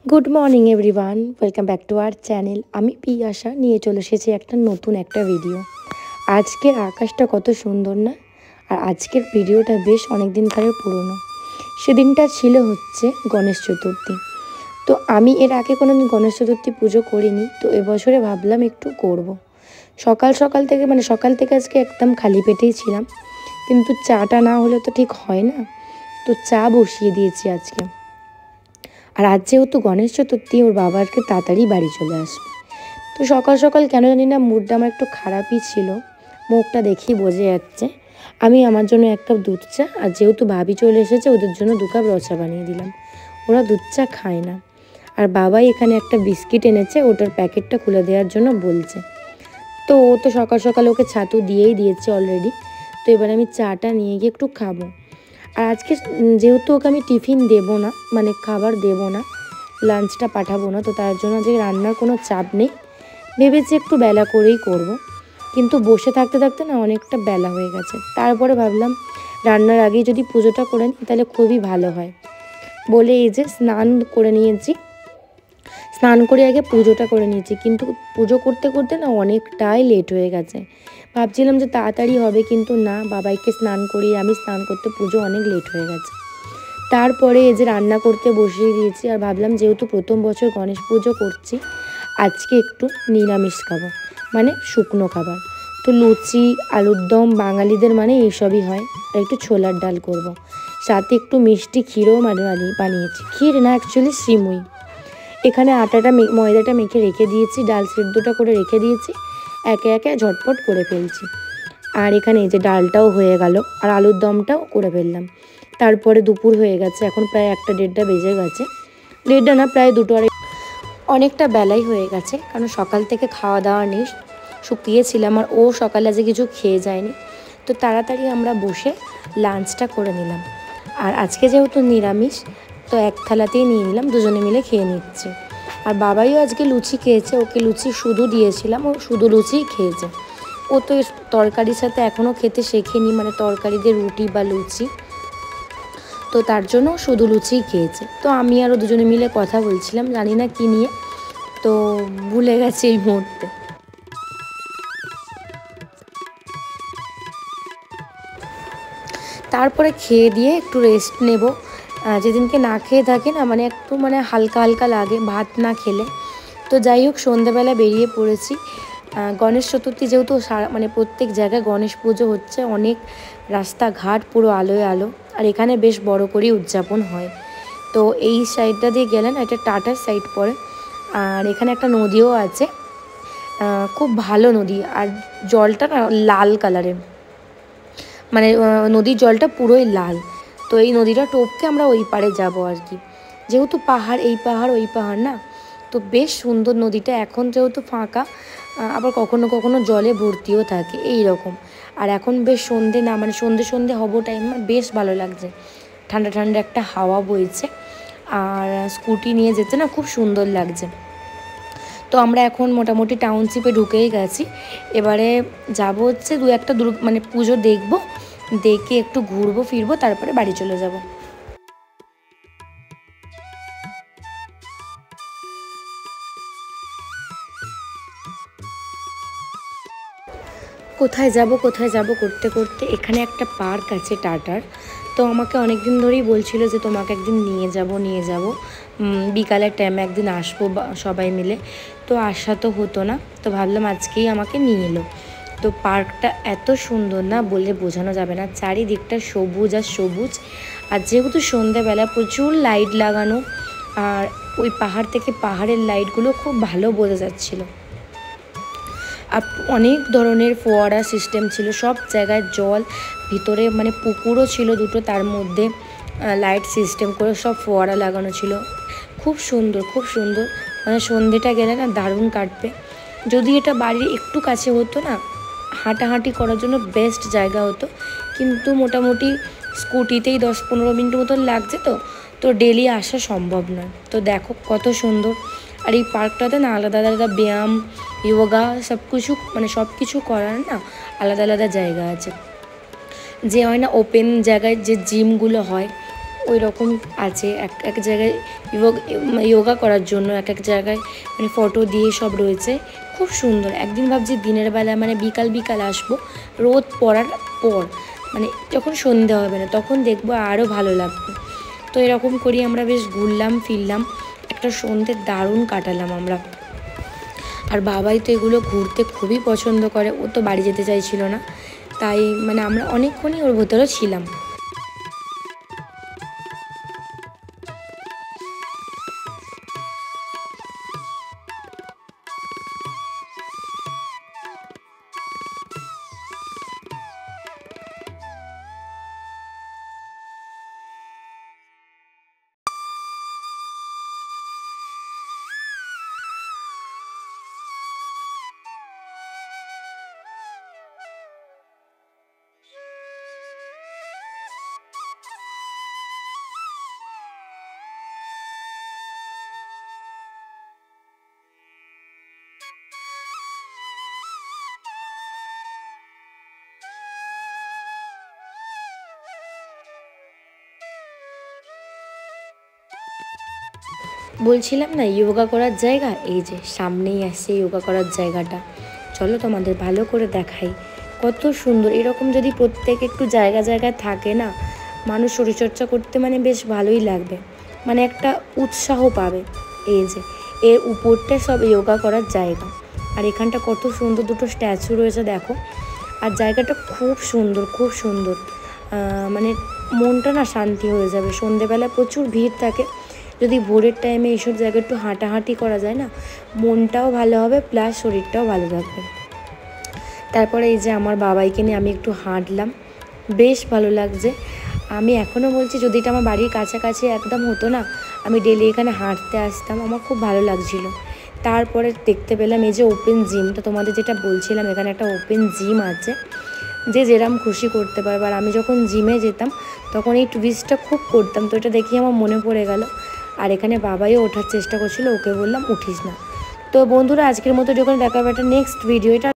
Good morning everyone, welcome back to our channel. আমি পিয়াসা নিয়ে চলে এসেছি নতুন একটা ভিডিও। আজকের আকাশটা কত সুন্দর না? আর আজকের ভিডিওটা বেশ অনেক দিন ধরে পুরনো। সেদিনটা ছিল হচ্ছে গণেশ চতুর্থী। তো আমি এর আগে কোনো দিন গণেশ চতুর্থী পুজো করিনি, তো এবছরে ভাবলাম একটু করব। সকাল থেকে আজকে একদম খালি পেটেই ছিলাম, কিন্তু চাটা না হলে তো ঠিক হয় না। তো চা বসিয়ে দিয়েছি আজকে। আর আজ যেহেতু গণেশ চতুর্থী, ওর বাবাকে তাড়াতাড়ি বাড়ি চলে আসবে। তো সকাল সকাল কেন জানি না মুডটা আমার একটু খারাপই ছিল, মুখটা দেখেই বোঝা যাচ্ছে। আমি আমার জন্য 1 কাপ দুধ চা, আর যেহেতু ভাবি চলে এসেছে ওদের জন্য 2 কাপ রচা বানিয়ে দিলাম। ওরা দুধ চা খায় না। আর বাবাই এখানে একটা বিস্কিট এনেছে, ওটার প্যাকেটটা খুলে দেওয়ার জন্য বলছে। তো ও তো সকাল সকাল ওকে ছাতু দিয়েই দিয়েছে অলরেডি। তো এবার আমি চাটা নিয়ে গিয়ে একটু খাবো। আর আজকে যেহেতু ওকে আমি টিফিন দেবো না, খাবার দেবো না, লাঞ্চটা পাঠাবো না, তো তার জন্য যে রান্নার কোনো চাপ নেই। ভেবেছি একটু বেলা করেই করব, কিন্তু বসে থাকতে থাকতে না অনেকটা বেলা হয়ে গেছে। তারপরে ভাবলাম রান্নার আগেই যদি পুজোটা করে নিই তাহলে খুবই ভালো হয় বলে এই যে স্নান করে নিয়েছি। স্নান করে আগে পুজোটা করে নিয়েছি, কিন্তু পুজো করতে করতে না অনেকটাই লেট হয়ে গেছে। ভাবছিলাম যে তাড়াতাড়ি হবে, কিন্তু না, বাবাইকে স্নান করিয়ে আমি স্নান করতে পুজো অনেক লেট হয়ে গেছে। তারপরে এই যে রান্না করতে বসিয়ে দিয়েছি। আর ভাবলাম যেহেতু প্রথম বছর গণেশ পুজো করছি, আজকে একটু নিরামিষ খাবো, শুকনো খাবার। তো লুচি, আলুর দম বাঙালিদের এইসবই হয়। আর একটু ছোলার ডাল করব। সাথে একটু মিষ্টি ক্ষীরও বানিয়েছি। ক্ষীর না, অ্যাকচুয়ালি সিমুই। এখানে ময়দাটা মেখে রেখে দিয়েছি, ডাল সিদ্ধটা করে রেখে দিয়েছি, একে একে ঝটপট করে ফেলছি। আর এখানে এই যে ডালটাও হয়ে গেল, আর আলুর দমটাও করে ফেললাম। তারপরে দুপুর হয়ে গেছে, এখন প্রায় 1-1:30 বেজে গেছে। 1:30 না, প্রায় 2 অনেকটা বেলাই হয়ে গেছে, কারণ সকাল থেকে খাওয়া দাওয়া নেই, শুকিয়েছিলাম। আর ও সকালে আজকে কিছু খেয়ে যায়নি, তো তাড়াতাড়ি আমরা বসে লাঞ্চটা করে নিলাম। আর আজকে যেহেতু নিরামিষ, তো 1 থালাতেই নিয়ে নিলাম, দুজনে মিলে খেয়ে নিচ্ছি। আর বাবাইও আজকে লুচি খেয়েছে, ওকে লুচি শুধু দিয়েছিলাম, ও শুধু লুচিই খেয়েছে। ও তো তরকারির সাথে এখনও খেতে শেখেনি, তরকারি দিয়ে রুটি বা লুচি, তো তার জন্য শুধু লুচিই খেয়েছে। তো আমি আরও দুজনে মিলে কথা বলছিলাম, জানি না কী নিয়ে, তো ভুলে গেছি এই মুহূর্তে। তারপরে খেয়ে দিয়ে একটু রেস্ট নেব। যেদিনকে না খেয়ে থাকি না, একটু হালকা হালকা লাগে ভাত না খেলে। তো যাই হোক, সন্ধ্যাবেলা বেরিয়ে পড়েছি। গণেশ চতুর্থী যেহেতু প্রত্যেক জায়গায় গণেশ পুজো হচ্ছে, অনেক রাস্তাঘাট পুরো আলোয় আলো। আর এখানে বেশ বড় করেই উদযাপন হয়। তো এই সাইডটা দিয়ে গেলে না, এটা টাটার সাইড পড়ে। আর এখানে একটা নদীও আছে, খুব ভালো নদী। আর জলটা না লাল কালারের, নদীর জলটা পুরোই লাল। তো এই নদীটা টপকে আমরা ওই পাড়ে যাব আর কি। যেহেতু পাহাড়, এই পাহাড় ওই পাহাড় না, তো বেশ সুন্দর নদীটা। এখন যেহেতু ফাঁকা, আবার কখনো কখনো জলে ভর্তিও থাকে এই রকম। আর এখন বেশ সন্ধে না, সন্ধে হবো টাইম, বেশ ভালো লাগছে। ঠান্ডা ঠান্ডা একটা হাওয়া বইছে, আর স্কুটি নিয়ে যেতে না খুব সুন্দর লাগছে। তো আমরা এখন মোটামুটি টাউনশিপে ঢুকেই গেছি। এবারে যাব হচ্ছে 2-1টা পুজো দেখবো, দেখে একটু ঘুরবো ফিরবো, তারপরে বাড়ি চলে যাব। কোথায় যাব করতে করতে এখানে একটা পার্ক আছে টাটার। তো আমাকে অনেক দিন ধরেই বলছিল যে তোমাকে একদিন নিয়ে যাব, বিকালের টাইমে একদিন আসবো সবাই মিলে। তো আসা তো হতো না, তো ভাবলাম আজকেই আমাকে নিয়ে এলো। তো পার্কটা এত সুন্দর না, বলে বোঝানো যাবে না। চারিদিকটা সবুজ আর সবুজ। আর যেহেতু সন্ধ্যাবেলা প্রচুর লাইট লাগানো, আর ওই পাহাড় থেকে পাহাড়ের লাইটগুলো খুব ভালো বোঝা যাচ্ছিলো। আর অনেক ধরনের ফোয়ারা সিস্টেম ছিল, সব জায়গায় জল, ভিতরে পুকুরও ছিল 2টো, তার মধ্যে লাইট সিস্টেম করে সব ফোয়ারা লাগানো ছিল। খুব সুন্দর, খুব সুন্দর। সন্ধেটা গেলে না দারুণ কাটবে। যদি এটা বাড়ির একটু কাছে হতো না, হাঁটাহাঁটি করার জন্য বেস্ট জায়গা হতো, কিন্তু মোটামুটি স্কুটিতেই 10-15 মিনিট মতন লাগছে। তো ডেলি আসা সম্ভব নয়। তো দেখো কত সুন্দর। আর এই পার্কটাতে না আলাদা আলাদা ব্যায়াম, যোগা সব কিছু করার না আলাদা আলাদা জায়গা আছে। যে হয় না ওপেন জায়গায় যে জিমগুলো হয়, ওই রকম আছে, এক এক জায়গায় যোগা করার জন্য এক এক জায়গায় মানে ফটো দিয়ে সব রয়েছে, খুব সুন্দর। একদিন ভাবছি দিনের বেলা মানে বিকাল বিকাল আসবো, রোদ পড়ার পর, মানে যখন সন্ধে হবে না তখন দেখবো, আরও ভালো লাগবে। তো এরকম করি আমরা বেশ ঘুরলাম ফিরলাম, একটা সন্ধে দারুণ কাটালাম আমরা। আর বাবাই তো এগুলো ঘুরতে খুবই পছন্দ করে, ও তো বাড়ি যেতে চাইছিল না, তাই মানে আমরা অনেকক্ষণই ওর ভেতরে ছিলাম। বলছিলাম না যোগা করার জায়গা, এই যে সামনেই আসছে যোগা করার জায়গাটা, চলো তোমাদের ভালো করে দেখাই। কত সুন্দর, এরকম যদি প্রত্যেক একটু জায়গা জায়গায় থাকে না, মানুষ শরীরচর্চা করতে মানে বেশ ভালোই লাগবে, মানে একটা উৎসাহ পাবে। এই যে এর উপরটা সব যোগা করার জায়গা, আর এখানটা কত সুন্দর দুটো স্ট্যাচু রয়েছে দেখো। আর জায়গাটা খুব সুন্দর, খুব সুন্দর, মানে মনটা না শান্তি হয়ে যাবে। সন্ধেবেলা প্রচুর ভিড় থাকে, যদি ভোরের টাইমে এইসব জায়গায় একটু হাঁটাহাঁটি করা যায় না, মনটাও ভালো হবে প্লাস শরীরটাও ভালো থাকবে। তারপরে এই যে আমার বাবাইকে নিয়ে আমি একটু হাঁটলাম, বেশ ভালো লাগছে। আমি এখনও বলছি যদি এটা আমার বাড়ির কাছাকাছি একদম হতো না, আমি ডেলি এখানে হাঁটতে আসতাম, আমার খুব ভালো লাগছিলো। তারপরে দেখতে পেলাম এই যে ওপেন জিম, তো তোমাদের যেটা বলছিলাম এখানে একটা ওপেন জিম আছে, যে যেরম খুশি করতে পারবে। আর আমি যখন জিমে যেতাম তখন এই টুরিস্টটা খুব করতাম, তো এটা দেখি আমার মনে পড়ে গেল। আর এখানে বাবাইও ওঠার চেষ্টা করছিল, ওকে বললাম উঠিস না। তো বন্ধুরা আজকের মতো যখন দেখা হবে একটা নেক্সট ভিডিও, এটা